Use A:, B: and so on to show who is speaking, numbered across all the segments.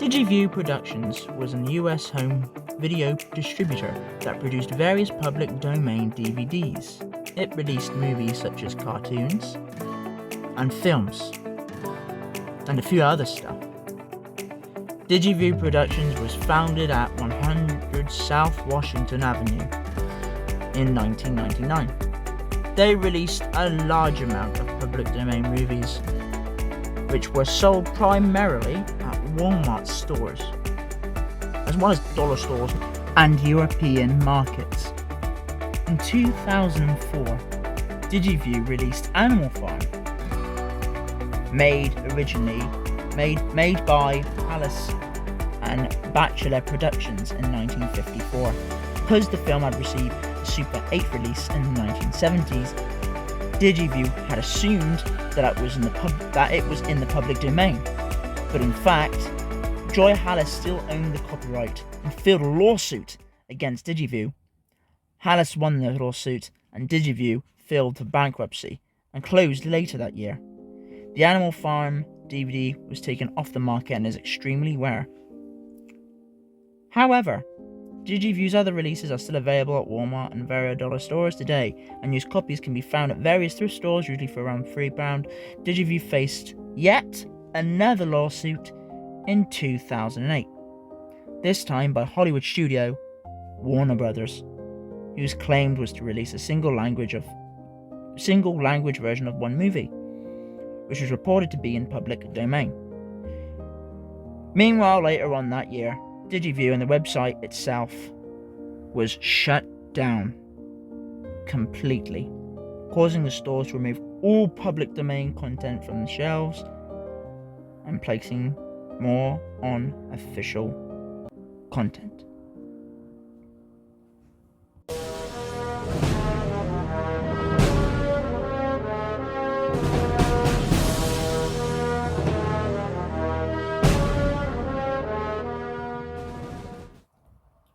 A: Digiview Productions was an US home video distributor that produced various public domain DVDs. It released movies such as cartoons and films and a few other stuff. Digiview Productions was founded at 100 South Washington Avenue in 1999. They released a large amount of public domain movies, which were sold primarily at Walmart stores, as well as dollar stores and European markets. In 2004, Digiview released Animal Farm, made by Palace and Batchelor Productions in 1954. Because the film had received a Super 8 release in the 1970s, Digiview had assumed that it was in the public domain. But in fact, Joy Hallis still owned the copyright and filed a lawsuit against Digiview. Hallis won the lawsuit and Digiview filed for bankruptcy and closed later that year. The Animal Farm DVD was taken off the market and is extremely rare. However, Digiview's other releases are still available at Walmart and various dollar stores today, and used copies can be found at various thrift stores, usually for around £3. Digiview faced yet another lawsuit in 2008, this time by Hollywood studio Warner Brothers, whose claim was to release a single language version of one movie, which was reported to be in public domain. Meanwhile, later on that year, Digiview and the website itself was shut down completely, causing the stores to remove all public domain content from the shelves and placing more on official content.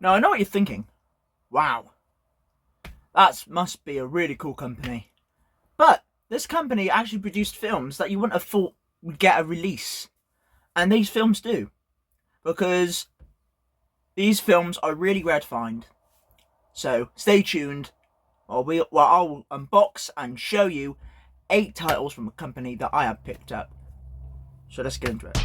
A: Now, I know what you're thinking. Wow, that must be a really cool company. But this company actually produced films that you wouldn't have thought would get a release. And these films do. Because these films are really rare to find. So stay tuned. I'll unbox and show you 8 titles from a company that I have picked up. So let's get into it.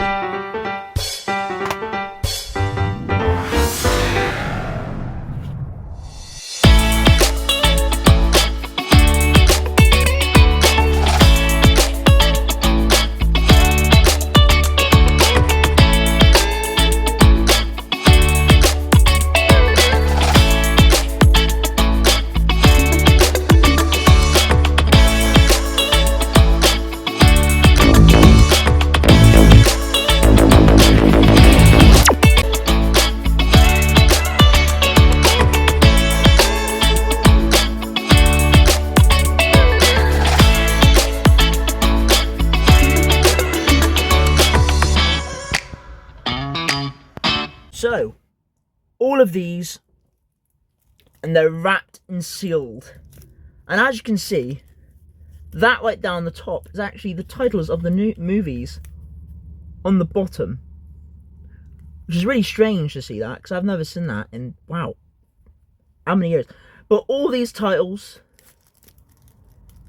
A: So, all of these, and they're wrapped and sealed. And as you can see, that right down the top is actually the titles of the new movies on the bottom. Which is really strange to see that, because I've never seen that in, wow, how many years. But all these titles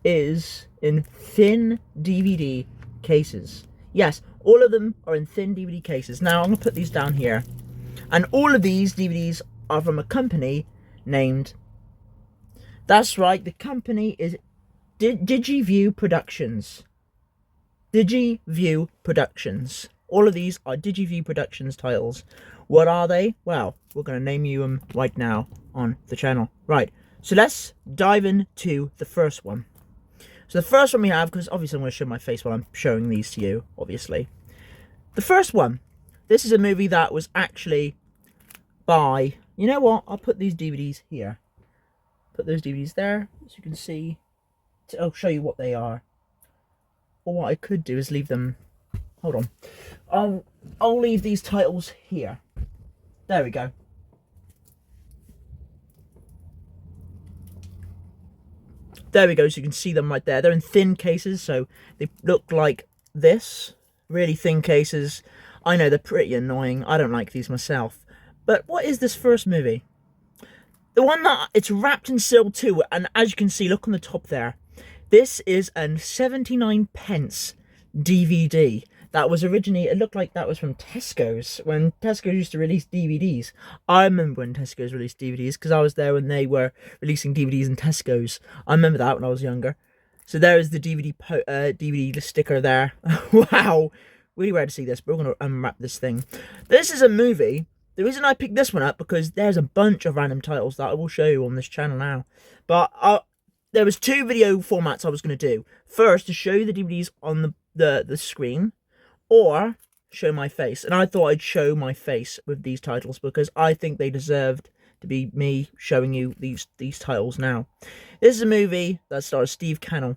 A: is in thin DVD cases. Yes, all of them are in thin DVD cases. Now, I'm going to put these down here. And all of these DVDs are from a company named... That's right, the company is Digiview Productions. Digiview Productions. All of these are Digiview Productions titles. What are they? Well, we're going to name you them right now on the channel. Right, so let's dive into the first one. So the first one we have, because obviously I'm going to show my face while I'm showing these to you, obviously. The first one. This is a movie that was actually by... You know what? I'll put these DVDs here. Put those DVDs there, so you can see. I'll show you what they are. Or what I could do is leave them... Hold on. I'll leave these titles here. There we go. There we go, so you can see them right there. They're in thin cases, so they look like this. Really thin cases. I know they're pretty annoying. I don't like these myself. But what is this first movie? The one that it's wrapped in sealed too, and as you can see, look on the top there. This is an 79 pence DVD. That was originally, it looked like that was from Tesco's, when Tesco used to release DVDs. I remember when Tesco's released DVDs, because I was there when they were releasing DVDs in Tesco's. I remember that when I was younger. So there is the DVD sticker there. Wow, really rare to see this, but we're going to unwrap this thing. This is a movie. The reason I picked this one up, because there's a bunch of random titles that I will show you on this channel now. But there was 2 video formats I was going to do. First, to show you the DVDs on the screen, or show my face. And I thought I'd show my face with these titles, because I think they deserved to be me showing you these titles now. This is a movie that stars Steve Cannell.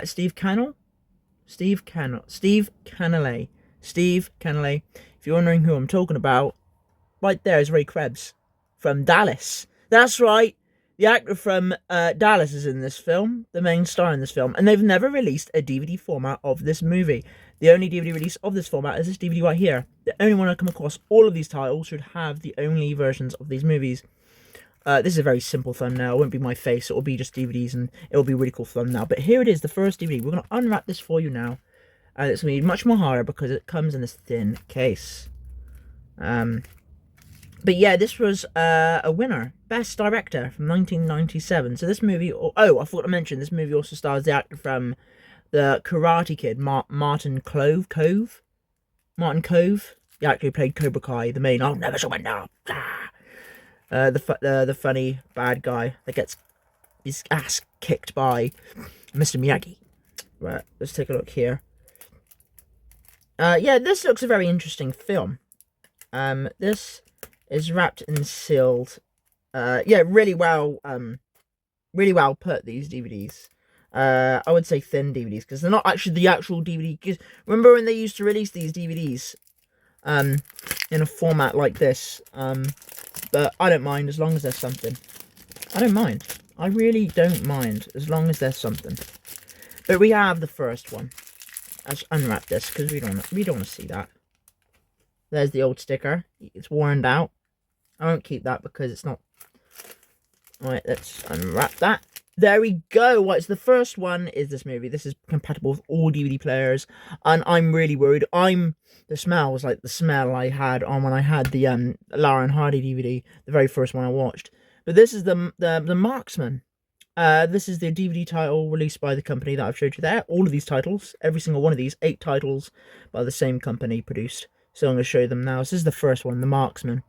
A: Steve Cannell? Steve Cannell. Steve Cannelly. Steve Cannelly. If you're wondering who I'm talking about, right there is Ray Krebs from Dallas. That's right. The actor from Dallas is in this film, the main star in this film, and they've never released a DVD format of this movie. The only DVD release of this format is this DVD right here. The only one I come across. All of these titles should have the only versions of these movies. This is a very simple thumbnail. It won't be my face. It will be just DVDs, and it will be a really cool thumbnail. But here it is, the first DVD. We're going to unwrap this for you now. And it's going to be much more harder because it comes in this thin case. But yeah, this was a winner. Best Director from 1997. So this movie... Oh, I forgot to mention, this movie also stars the actor from the Karate Kid, Martin Cove. Martin Cove. The actor who played Cobra Kai, the main... I'll never surrender. The funny bad guy that gets his ass kicked by Mr. Miyagi. Right, let's take a look here. Yeah, this looks a very interesting film. This is wrapped and sealed. Yeah, really well put, these DVDs. I would say thin DVDs, because they're not actually the actual DVD. Cause remember when they used to release these DVDs in a format like this? But I don't mind as long as there's something. I don't mind. I really don't mind as long as there's something. But we have the first one. Let's unwrap this because we don't want to see that. There's the old sticker. It's worn out. I won't keep that because it's not. Alright, let's unwrap that. There we go. Well, it's the first one is this movie. This is compatible with all DVD players, and I'm really worried. The smell was like the smell I had on when I had the Lara and Hardy DVD, the very first one I watched. But this is the Marksman. This is the DVD title released by the company that I've showed you there. All of these titles, every single one of these, 8 titles by the same company produced. So I'm going to show them now. This is the first one, the Marksman.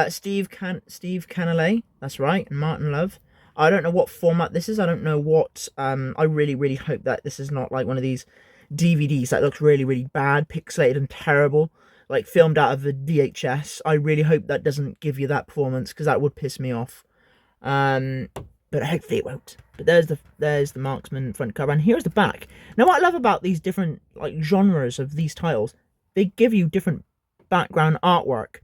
A: Steve Cannelly, that's right, and Martin Love. I don't know what format this is. I don't know what... I really, really hope that this is not like one of these DVDs that looks really, really bad, pixelated and terrible, like filmed out of a VHS. I really hope that doesn't give you that performance, because that would piss me off. But hopefully it won't. But there's the Marksman front cover, and here's the back. Now, what I love about these different like genres of these titles, they give you different background artwork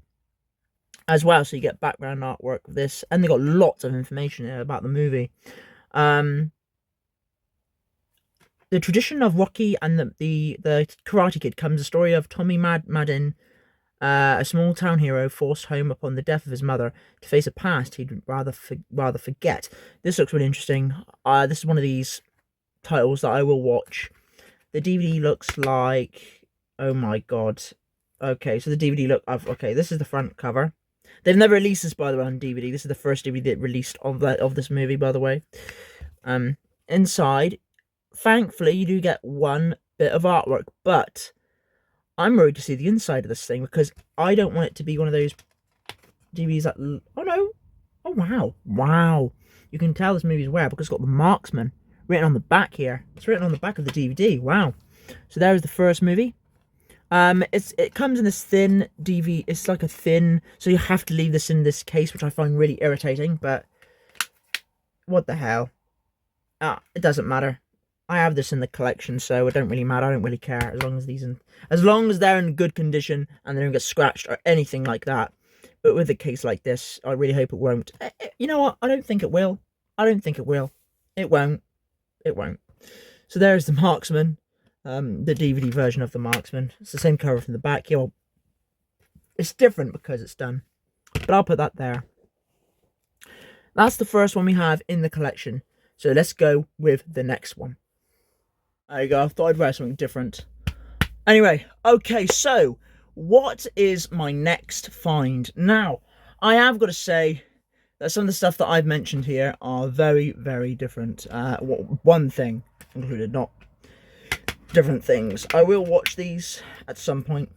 A: as well. So you get background artwork of this, and they got lots of information here about the movie. The tradition of Rocky and the Karate Kid comes a story of Tommy Madden, a small town hero forced home upon the death of his mother to face a past he'd rather forget. This looks really interesting. This is one of these titles that I will watch. The DVD looks like... Oh my god. Okay, so the DVD okay, this is the front cover. They've never released this, by the way, on DVD. This is the first DVD that released of this movie, by the way. Inside, thankfully, you do get one bit of artwork, but I'm worried to see the inside of this thing, because I don't want it to be one of those DVDs that... Oh, no. Oh, wow. Wow. You can tell this movie's rare because it's got the Marksman written on the back here. It's written on the back of the DVD. Wow. So there's the first movie. It comes in this thin DVD. It's like a thin... So you have to leave this in this case, which I find really irritating, but... What the hell? It doesn't matter. I have this in the collection, so it don't really matter. I don't really care as long as they're in good condition and they don't get scratched or anything like that. But with a case like this, I really hope it won't. You know what? I don't think it will. I don't think it will. It won't. It won't. So there's the Marksman, the DVD version of the Marksman. It's the same cover from the back. Your It's different because it's done. But I'll put that there. That's the first one we have in the collection. So let's go with the next one. There you go. I thought I'd wear something different. Anyway, okay, so what is my next find? Now, I have got to say that some of the stuff that I've mentioned here are very, very different. One thing included, not different things. I will watch these at some point.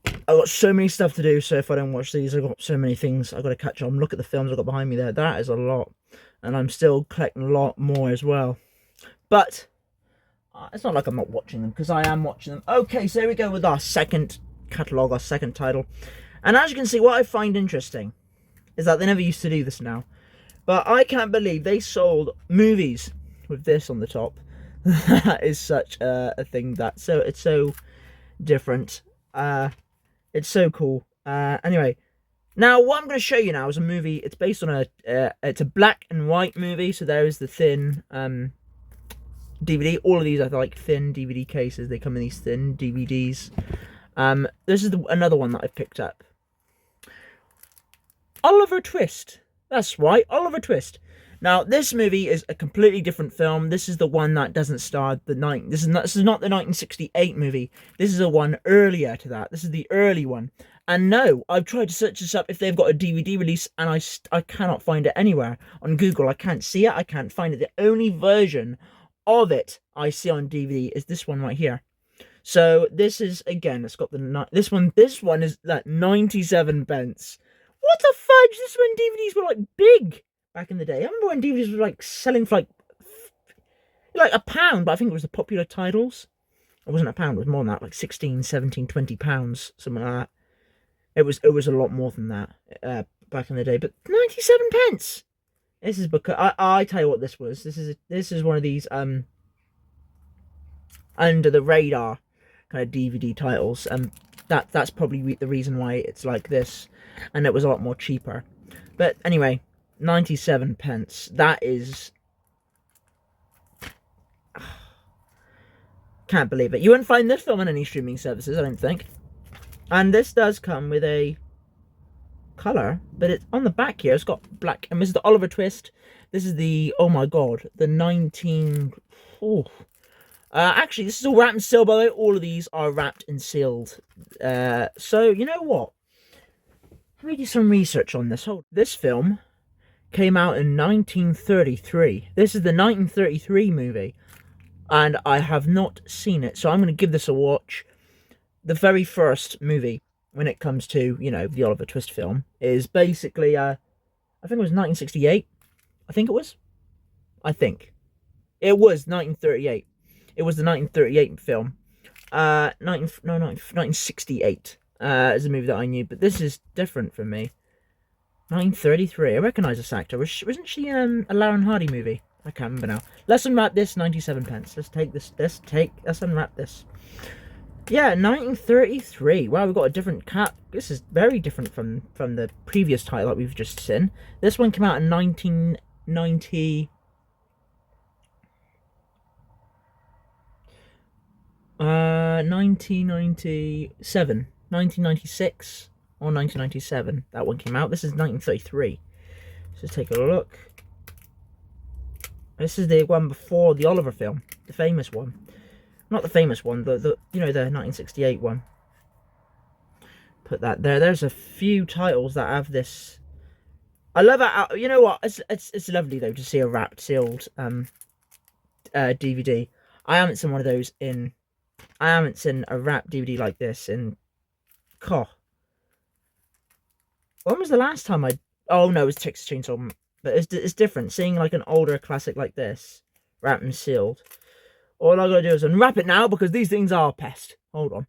A: I've got so many stuff to do, so if I don't watch these, I've got so many things I've got to catch on. Look at the films I've got behind me there. That is a lot. And I'm still collecting a lot more as well. But it's not like I'm not watching them, because I am watching them. Okay, so here we go with our second catalogue, our second title. And as you can see, what I find interesting is that they never used to do this now. But I can't believe they sold movies with this on the top. That is such a thing it's so different. It's so cool. Anyway, now what I'm going to show you now is a movie. It's based on it's a black and white movie. So there is the thin DVD. All of these are like thin DVD cases. They come in these thin DVDs. This is another one that I've picked up. Oliver Twist. That's right, Oliver Twist. Now, this movie is a completely different film. This is the one that doesn't star the This is not the 1968 movie. This is a one earlier to that. This is the early one. And no, I've tried to search this up if they've got a DVD release, and I cannot find it anywhere on Google. I can't see it. I can't find it. The only version of it I see on DVD is this one right here. So this is, again, it's got the this one is like 97 pence. What the fudge? This is when DVDs were like big back in the day. I remember when DVDs were like selling for like £1, but I think it was the popular titles. It wasn't £1, it was more than that, like 16, 17, 20 pounds, something like that. It was a lot more than that back in the day, but 97 pence. This is because I tell you what this was. This is one of these under the radar kind of DVD titles, and that's probably the reason why it's like this, and it was a lot more cheaper. But anyway, 97 pence. That is, can't believe it. You won't find this film on any streaming services, I don't think. And this does come with a colour, but it's on the back here. It's got black, and this is the Oliver Twist. This is the, oh my god, the 19. Oh. Actually, this is all wrapped and sealed, by the way. All of these are wrapped and sealed. So, you know what? Let me do some research on this. This film came out in 1933. This is the 1933 movie, and I have not seen it, so I'm going to give this a watch. The very first movie, when it comes to, you know, the Oliver Twist film, is basically, I think it was 1968. I think it was. It was 1938. It was the 1938 film. 1968 is a movie that I knew, but this is different from me. 1933. I recognise this actor. Wasn't she in a Lauren Hardy movie? I can't remember now. Let's unwrap this. 97 pence. Let's take this. Let's unwrap this. Yeah, 1933. Wow, we've got a different cap. This is very different from the previous title that we've just seen. This one came out in 1990. 1997, 1996, or 1997. That one came out. This is 1933. Let's take a look. This is the one before the Oliver film, the famous one. Not the famous one, the you know, the 1968 one. Put that there. There's a few titles that have this. I love it. You know what? It's lovely though to see a wrapped, sealed DVD. I haven't seen one of those in. I haven't seen a wrapped DVD like this in. When was the last time I? Oh no, it was Texas Chainsaw. But it's different seeing like an older classic like this, wrapped and sealed. All I gotta do is unwrap it now because these things are pest. Hold on.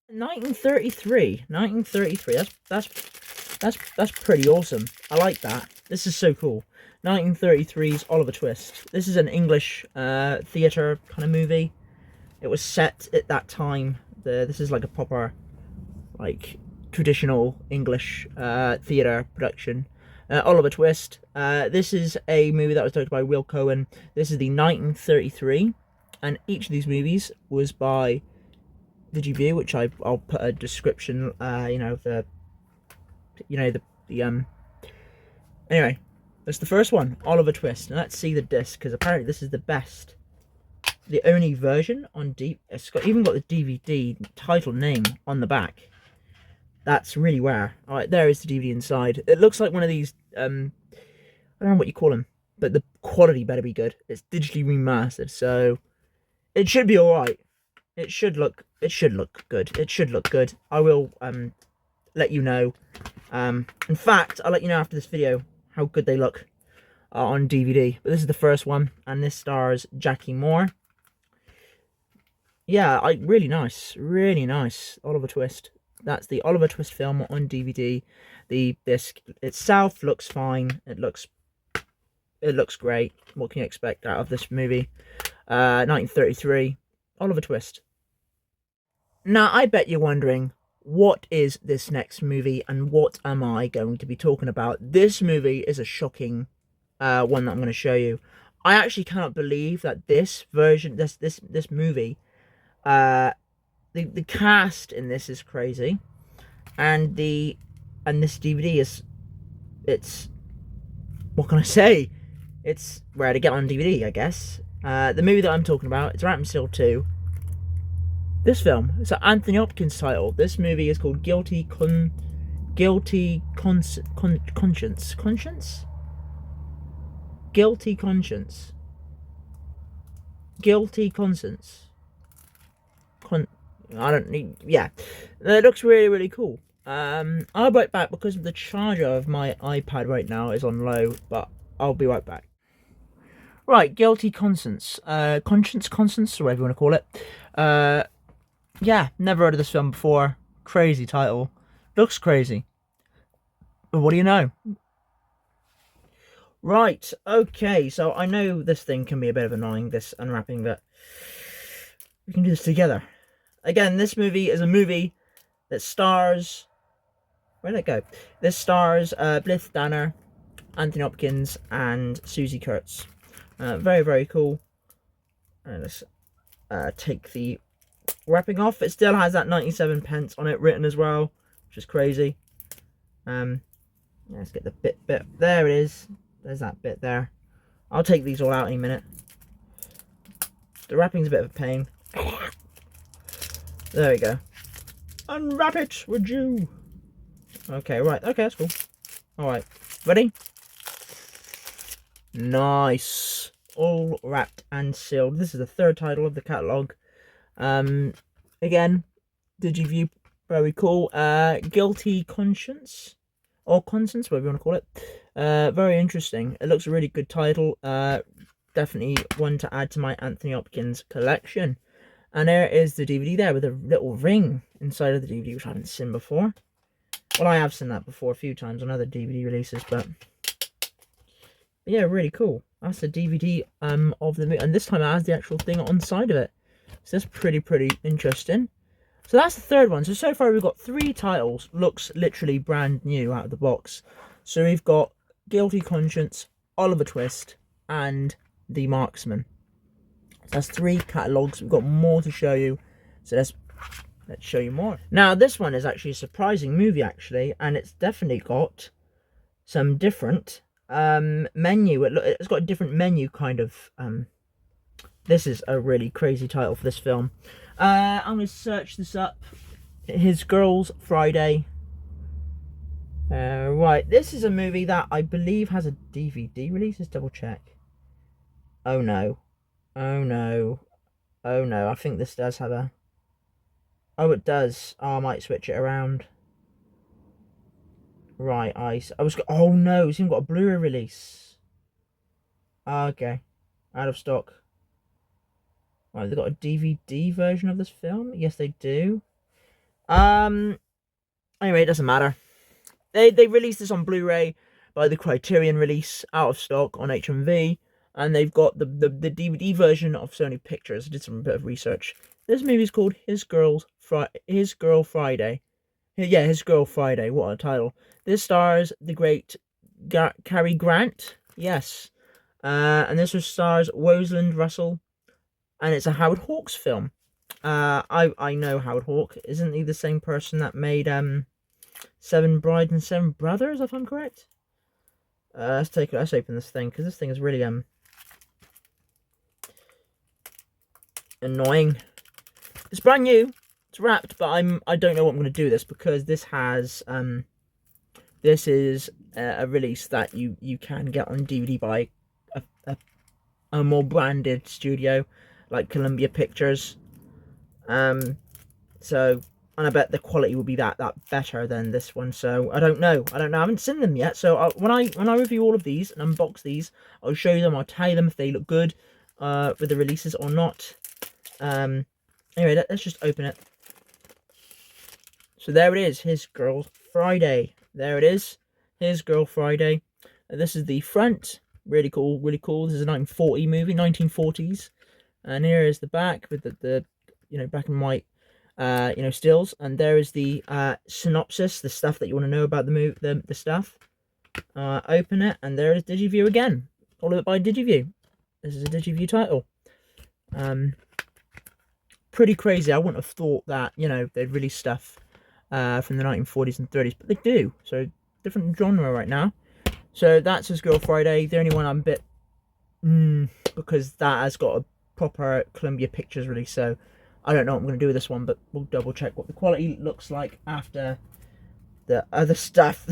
A: 1933. 1933. That's pretty awesome. I like that. This is so cool. 1933's Oliver Twist. This is an English theatre kind of movie. It was set at that time. This is like a proper, like, traditional English theatre production. Oliver Twist. This is a movie that was directed by Will Cohen. This is the 1933, and each of these movies was by Digiview, which I'll put a description. Anyway, that's the first one, Oliver Twist. Now let's see the disc, because apparently this is the only version on it's even got the DVD title name on the back. That's really rare. All right, there is the DVD inside. It looks like one of these. I don't know what you call them, but the quality better be good. It's digitally remastered, so it should be all right. It should look good. It should look good. I will let you know. In fact, I'll let you know after this video how good they look on DVD. But this is the first one, and this stars Jackie Moore. Yeah, really nice, Oliver Twist. That's the Oliver Twist film on DVD. The disc itself looks fine. It looks great. What can you expect out of this movie? 1933, Oliver Twist. Now, I bet you're wondering, what is this next movie and what am I going to be talking about? This movie is a shocking one that I'm going to show you. I actually cannot believe that this version, this movie, the cast in this is crazy, and this DVD it's what can I say? It's rare to get on DVD, I guess. The movie that I'm talking about, it's Rat Seal 2. This film, it's an Anthony Hopkins title. This movie is called Guilty Conscience. Guilty Conscience. I don't need. Yeah, it looks really cool. I'll be right back because the charger of my iPad right now is on low, but I'll be right back. Right, Guilty Conscience, Conscience, or whatever you want to call it. Yeah, never heard of this film before. Crazy title. Looks crazy. But what do you know? Right, okay, so I know this thing can be a bit of annoying, this unwrapping, but we can do this together. Again, this movie is a movie that stars... Where'd it go? This stars Blythe Danner, Anthony Hopkins, and Susie Kurtz. Very cool. And let's take the wrapping off. It still has that 97 pence on it written as well, which is crazy. Let's get the bit. There it is. There's that bit there. I'll take these all out in a minute. The wrapping's a bit of a pain. There we go. Unwrap it, would you? Okay, right. Okay, that's cool. Alright. Ready? Nice. All wrapped and sealed. This is the third title of the catalogue. Again, Digiview, very cool. Guilty Conscience, or Conscience, whatever you want to call it. Very interesting. It looks a really good title. Definitely one to add to my Anthony Hopkins collection. And there is the DVD there with a little ring inside of the DVD, which I haven't seen before. Well, I have seen that before a few times on other DVD releases, but yeah, really cool. That's the DVD of the movie, and this time it has the actual thing on the side of it. So that's pretty interesting. So that's the third one. So far we've got 3 titles. Looks literally brand new out of the box. So we've got Guilty Conscience, Oliver Twist, and The Marksman. So that's 3 catalogues. We've got more to show you. So let's show you more. Now this one is actually a surprising movie actually, and it's definitely got some different menu. It's got a different menu kind of. This is a really crazy title for this film. I'm going to search this up. His Girls Friday. Right, this is a movie that I believe has a DVD release. Let's double check. Oh no. Oh no. Oh no, I think this does have a... Oh, it does. Oh, I might switch it around. Right, oh no, it's even got a Blu-ray release. Okay. Out of stock. Right, they've got a DVD version of this film? Yes, they do. Anyway, it doesn't matter. They released this on Blu-ray by the Criterion release, out of stock on HMV, and they've got the DVD version of Sony Pictures. I did some bit of research. This movie's called His Girl Friday. Yeah, His Girl Friday. What a title. This stars the great Cary Grant. Yes. And this stars Rosalind Russell. And it's a Howard Hawks film. I know Howard Hawke. Isn't he the same person that made Seven Brides and Seven Brothers, if I'm correct? Let's open this thing, because this thing is really annoying. It's brand new. It's wrapped, but I don't know what I'm going to do with this, because this has this is a release that you can get on DVD by a more branded studio like Columbia Pictures. So, and I bet the quality will be that better than this one. So I don't know. I haven't seen them yet. So when I review all of these and unbox these, I'll show you them. I'll tell you them if they look good with the releases or not. Anyway, let's just open it. So there it is. His Girl Friday. There it is. His Girl Friday. This is the front. Really cool. Really cool. This is a 1940 movie, 1940s. And here is the back with the black and white stills, and there is the synopsis, the stuff that you want to know about the movie, the stuff. Open it, and there is Digiview again. All of it by Digiview. This is a Digiview title. Pretty crazy. I wouldn't have thought that they'd release stuff from the 1940s and 30s, but they do. So different genre right now. So that's His Girl Friday. The only one I'm a bit because that has got a proper Columbia Pictures release, so I don't know what I'm going to do with this one, but we'll double check what the quality looks like after the other stuff.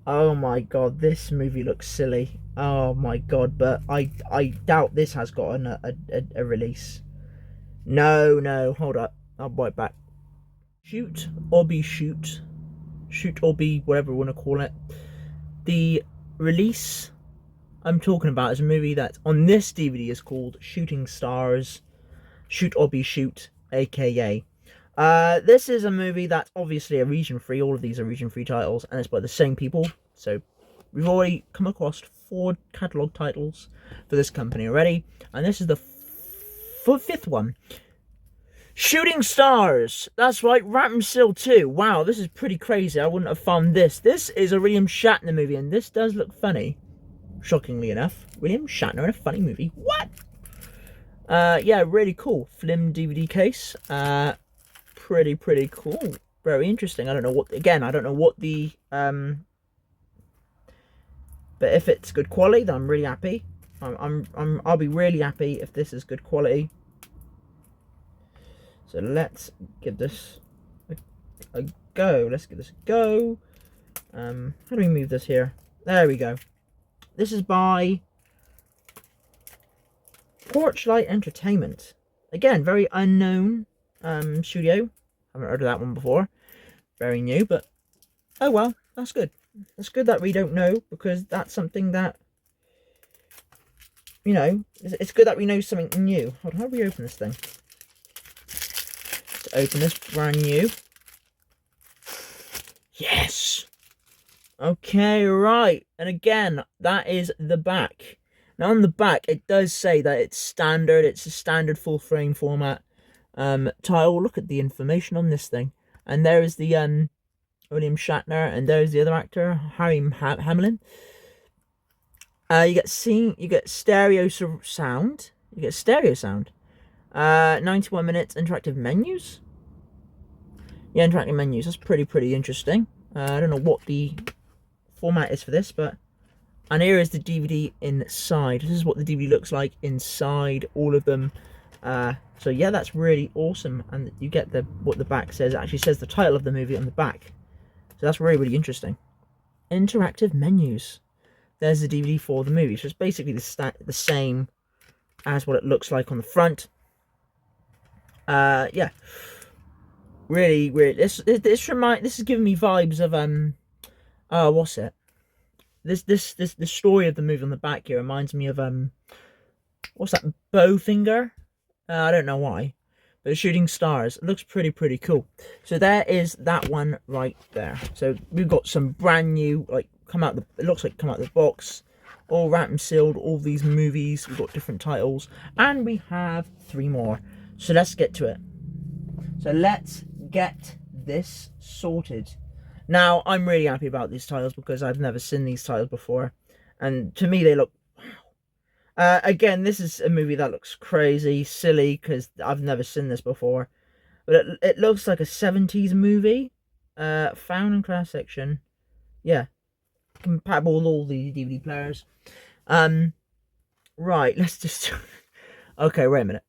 A: Oh my god, this movie looks silly. Oh my god, but I doubt this has got a release. No, hold up, I'll buy it back. Shoot or be shoot or be whatever we want to call it. The release I'm talking about is a movie that on this DVD is called Shooting Stars, Shoot or Be Shoot, aka. This is a movie that's obviously a region free. All of these are region free titles, and it's by the same people. So we've already come across 4 catalogue titles for this company already, and this is the 5th one. Shooting Stars. That's right, Rapmsill 2. Wow, this is pretty crazy. I wouldn't have found this. This is a William Shatner movie, and this does look funny. Shockingly enough, William Shatner in a funny movie. What? Yeah, really cool. Flim DVD case. Pretty cool. Very interesting. I don't know what. Again, I don't know what the. But if it's good quality, then I'm really happy. I'll be really happy if this is good quality. So let's give this a go. Let's give this a go. How do we move this here? There we go. This is by Porchlight Entertainment. Again, very unknown studio. Haven't heard of that one before. Very new, but oh well, that's good. It's good that we don't know, because that's something that, it's good that we know something new. Hold on, how do we open this thing? To open this brand new. Yes! Okay, right. And again, that is the back. Now on the back, it does say that it's standard. It's a standard full frame format title. Look at the information on this thing. And there is the William Shatner, and there's the other actor, Harry Hamlin. You get stereo sound. 91 minutes interactive menus. Yeah, interactive menus. That's pretty interesting. I don't know what the format is for this, but and here is the DVD inside. This is what the DVD looks like inside all of them. So yeah, that's really awesome, and you get what the back says. It actually says the title of the movie on the back, so that's really interesting. Interactive menus. There's the DVD for the movie, so it's basically the same as what it looks like on the front. Yeah, really. This is giving me vibes of what's it? The story of the movie on the back here reminds me of what's that, Bowfinger? I don't know why, but Shooting Stars. It looks pretty cool. So there is that one right there. So we've got some brand new, like it looks like come out the box, all wrapped and sealed. All these movies. We've got different titles, and we have 3 more. So let's get to it. So let's get this sorted. Now, I'm really happy about these titles because I've never seen these titles before. And to me, they look wow. Again, this is a movie that looks crazy, silly, because I've never seen this before. But it looks like a 70s movie. Found in class section. Yeah, compatible with all the DVD players. Right, let's just... Okay, wait a minute.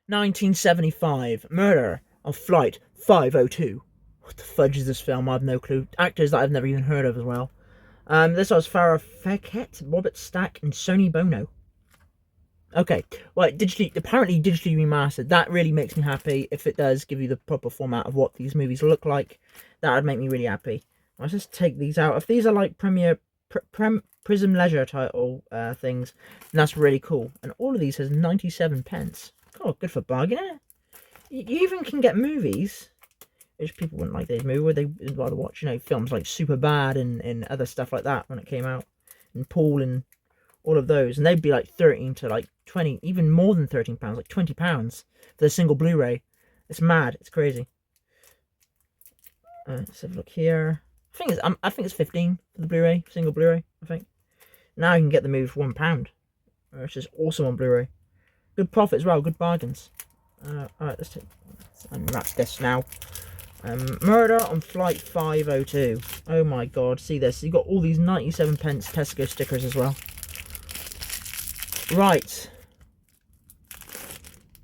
A: 1975, Murder on Flight 502. What the fudge is this film? I have no clue. Actors that I've never even heard of as well. This was Farrah Fawcett, Robert Stack, and Sonny Bono. Okay, well, apparently digitally remastered. That really makes me happy. If it does give you the proper format of what these movies look like, that would make me really happy. Let's just take these out. If these are like Prism Leisure title things, then that's really cool. And all of these has 97 pence. Oh, good for bargaining. You even can get movies, which people wouldn't like these movies, where they'd rather watch, you know, films like Superbad and other stuff like that when it came out, and Paul and all of those, and they'd be like 13 to like 20, even more than £13, like £20 for a single Blu-ray. It's mad. It's crazy. Let's have a look here. I think it's 15 for the Blu-ray, single Blu-ray. I think now you can get the movie for £1, which is awesome on Blu-ray. Good profit as well. Good bargains. All right, let's unwrap this now. Murder on Flight 502. Oh my god, see this? You got all these 97 pence Tesco stickers as well. Right,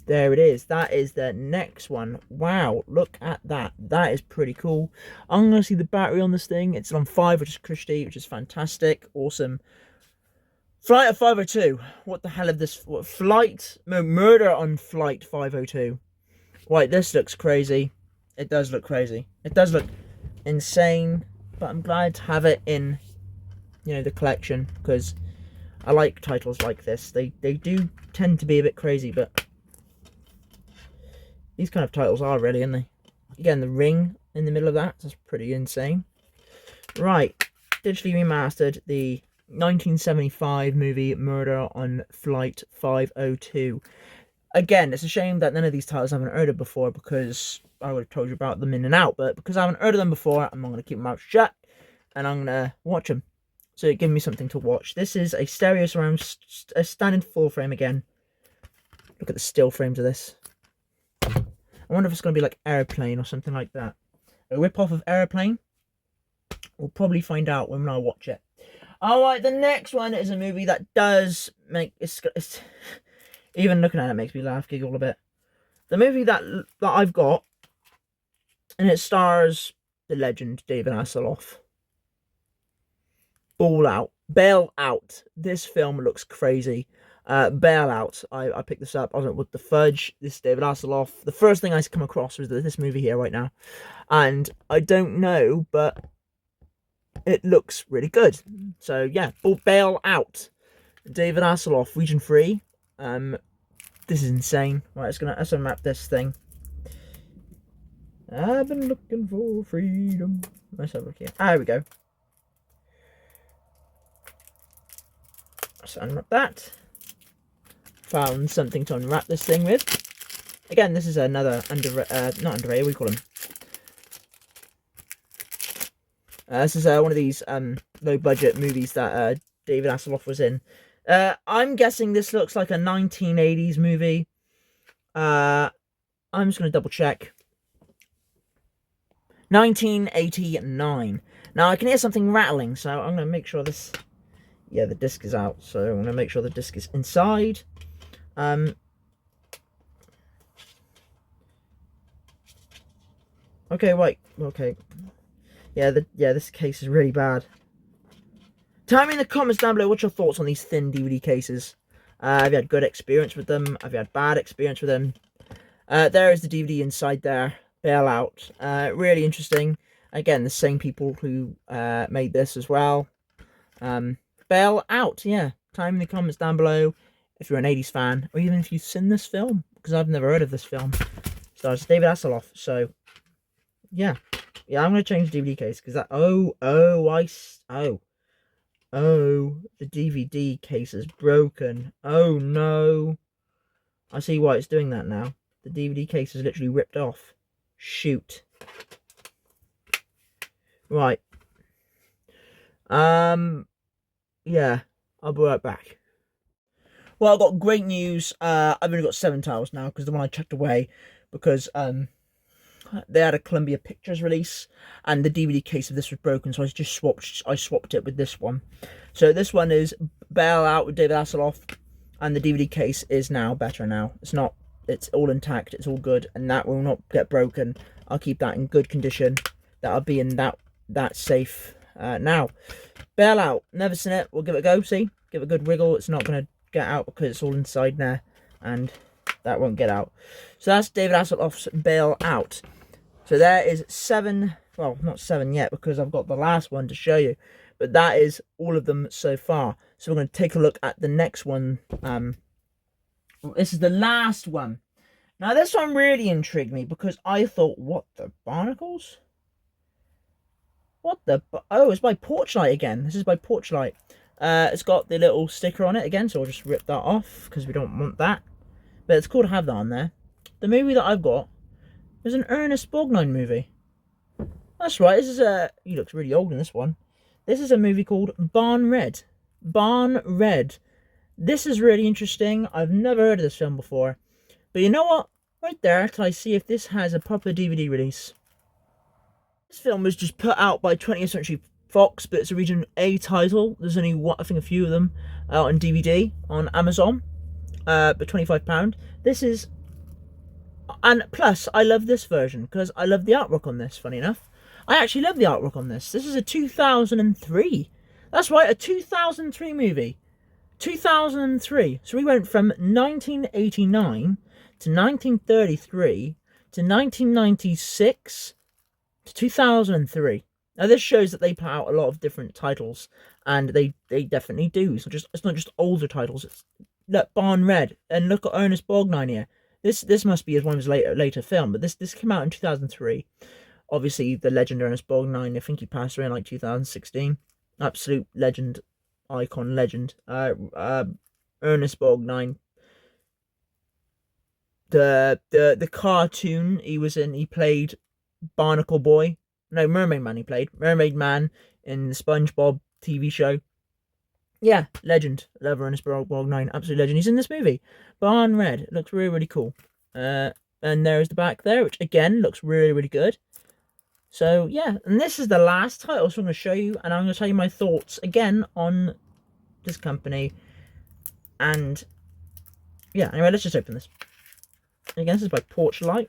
A: there it is. That is the next one. Wow, look at that. That is pretty cool. I'm gonna see the battery on this thing. It's on 5, which is Christie, which is fantastic. Awesome. Flight of 502. What the hell is this? What, Murder on Flight 502. Right, this looks crazy. It does look crazy. It does look insane. But I'm glad to have it in, you know, the collection, because I like titles like this. They do tend to be a bit crazy, but these kind of titles are really, aren't they? Again, the ring in the middle of that's pretty insane. Right, digitally remastered, the 1975 movie Murder on Flight 502. Again, it's a shame that none of these titles I haven't heard of before, because I would have told you about them in and out, but because I haven't heard of them before, I'm not going to keep my mouth shut, and I'm going to watch them. So it gave me something to watch. This is a stereo surround, a standard full frame again. Look at the still frames of this. I wonder if it's going to be like Airplane or something like that. A rip-off of Airplane? We'll probably find out when I watch it. Alright, the next one is a movie that does make... It's even looking at it makes me laugh, giggle a bit. The movie that I've got, and it stars the legend David Hasselhoff. Bail Out. This film looks crazy. Bail Out. I picked this up. I was like, what the fudge? This is David Hasselhoff. The first thing I come across was this movie here right now. And I don't know, but it looks really good. So yeah, Bail Out. David Hasselhoff, Region 3. This is insane. Right, let's unwrap this thing. I've been looking for freedom. Let's have a look here. There we go. Let's unwrap that. Found something to unwrap this thing with. Again, this is another not underrated, what do you call them? This is one of these low budget movies that David Hasselhoff was in. I'm guessing this looks like a 1980s movie. I'm just going to double check. 1989. Now I can hear something rattling, so I'm going to make sure this... Yeah, the disc is out, so I'm going to make sure the disc is inside. Okay, right. Okay. Yeah, this case is really bad. Tell me in the comments down below what's your thoughts on these thin DVD cases. Have you had good experience with them? Have you had bad experience with them? There is the DVD inside there. Bail Out. Really interesting. Again, the same people who made this as well. Bail Out, yeah. Time in the comments down below if you're an 80s fan, or even if you've seen this film, because I've never heard of this film. Stars David Hasselhoff, so yeah. Yeah, I'm going to change the DVD case, because that... Oh, the DVD case is broken. Oh, no. I see why it's doing that now. The DVD case is literally ripped off. Shoot. Right. Yeah, I'll be right back. Well, I've got great news. I've only got 7 titles now because the one I chucked away because they had a Columbia Pictures release and the DVD case of this was broken, so I swapped it with this one. So this one is Bail Out with David Hasselhoff, and the DVD case is now better now. It's all intact, it's all good, and that will not get broken. I'll keep that in good condition. That'll be in that safe now. Bail Out, never seen it. We'll give it a go. See, give it a good wriggle. It's not gonna get out because it's all inside there, and that won't get out. So that's David Hasselhoff's Bail Out. So there is 7, well, not 7 yet because I've got the last one to show you, but that is all of them so far. So we're going to take a look at the next one. This is the last one. Now this one really intrigued me because I thought, what the barnacles? What the, oh, it's by Porchlight again. This is by Porchlight. It's got the little sticker on it again, so I'll just rip that off because we don't want that. But it's cool to have that on there. The movie that I've got is an Ernest Borgnine movie. That's right, this is he looks really old in this one. This is a movie called Barn Red. Barn Red. This is really interesting. I've never heard of this film before. But you know what? Right there, till I see if this has a proper DVD release. This film was just put out by 20th Century Fox, but it's a Region A title. There's only, I think, a few of them out on DVD on Amazon. But £25. This is... And plus, I love this version because I love the artwork on this, funny enough. I actually love the artwork on this. This is a 2003. That's right, a 2003 movie. 2003. So we went from 1989 to 1933 to 1996 to 2003. Now this shows that they put out a lot of different titles, and they definitely do. So it's not just older titles. It's, look, Barn Red, and look at Ernest Borgnine here. This must be one of his later film, but this came out in 2003. Obviously, the legend Ernest Borgnine, I think he passed away in like 2016. Absolute legend, icon, legend. Ernest Borgnine. The cartoon he was in, he played Barnacle Boy. No, Mermaid Man he played. Mermaid Man in the SpongeBob TV show. Yeah, legend. Love Ernest Borgnine, absolute legend. He's in this movie. Barn Red. It looks really, really cool. And there's the back there, which again looks really, really good. So yeah, and this is the last title so I'm going to show you, and I'm going to tell you my thoughts again on this company. And yeah, anyway, let's just open this. Again, this is by Porchlight.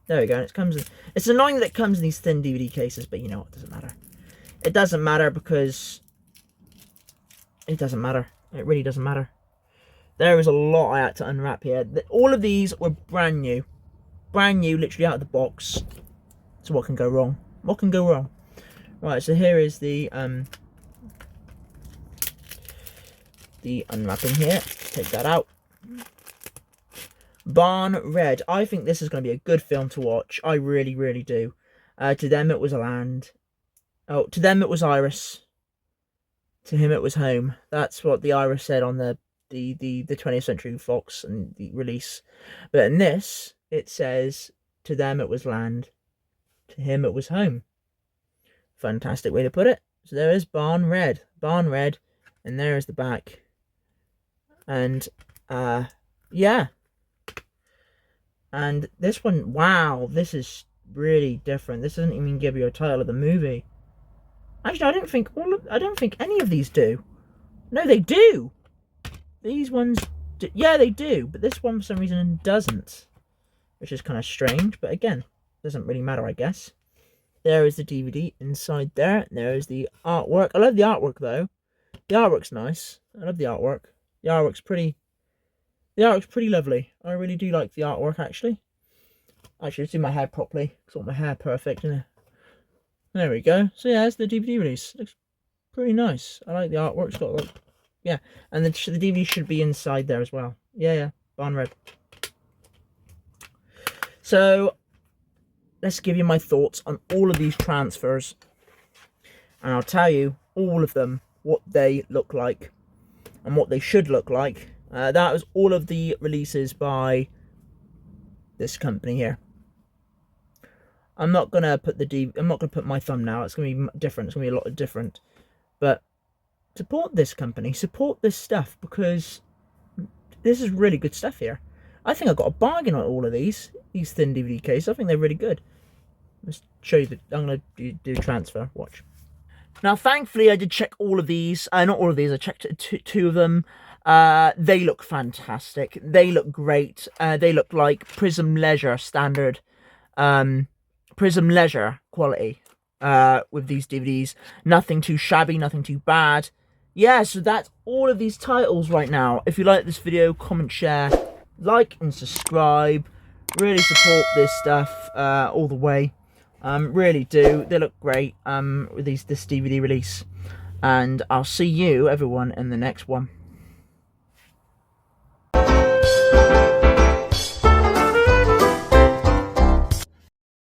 A: There we go. And it comes in, it's annoying that it comes in these thin DVD cases, but you know what, it doesn't matter. It doesn't matter because it doesn't matter. It really doesn't matter. There is a lot I had to unwrap here. All of these were brand new. Brand new, literally out of the box. So what can go wrong? What can go wrong? Right, so here is the unwrapping here. Take that out. Barn Red. I think this is going to be a good film to watch. I really, really do. To them it was a land. Oh, to them it was Iris. To him it was home. That's what the Iris said on the 20th Century Fox and the release. But in this, it says, to them it was land. To him it was home. Fantastic way to put it. So there is Barn Red. Barn Red. And there is the back. And, yeah. And this one, wow, this is really different. This doesn't even give you a title of the movie. Actually, I don't think any of these do. No, they do. These ones, yeah, they do. But this one, for some reason, doesn't. Which is kind of strange. But again, doesn't really matter, I guess. There is the DVD inside there. There is the artwork. I love the artwork, though. The artwork's nice. I love the artwork. The artwork's pretty lovely. I really do like the artwork, actually. Actually, let's do my hair properly. It's got my hair perfect, isn't it? There we go. So yeah, that's the DVD release. Looks pretty nice. I like the artwork. It's got like, yeah, and the DVD should be inside there as well. Yeah, Barn Red. So let's give you my thoughts on all of these transfers, and I'll tell you all of them what they look like and what they should look like. That was all of the releases by this company here. I'm not gonna put my thumbnail. It's gonna be different. It's gonna be a lot different. But support this company, support this stuff, because this is really good stuff here. I think I got a bargain on all of these thin DVD cases. I think they're really good. Let's show you I'm going to do transfer. Watch. Now, thankfully, I did check all of these. Not all of these. I checked two of them. They look fantastic. They look great. They look like Prism Leisure standard, Prism Leisure quality with these DVDs. Nothing too shabby, nothing too bad. Yeah, so that's all of these titles right now. If you like this video, comment, share, like and subscribe. Really support this stuff all the way. Really do. They look great with this DVD release. And I'll see you, everyone, in the next one.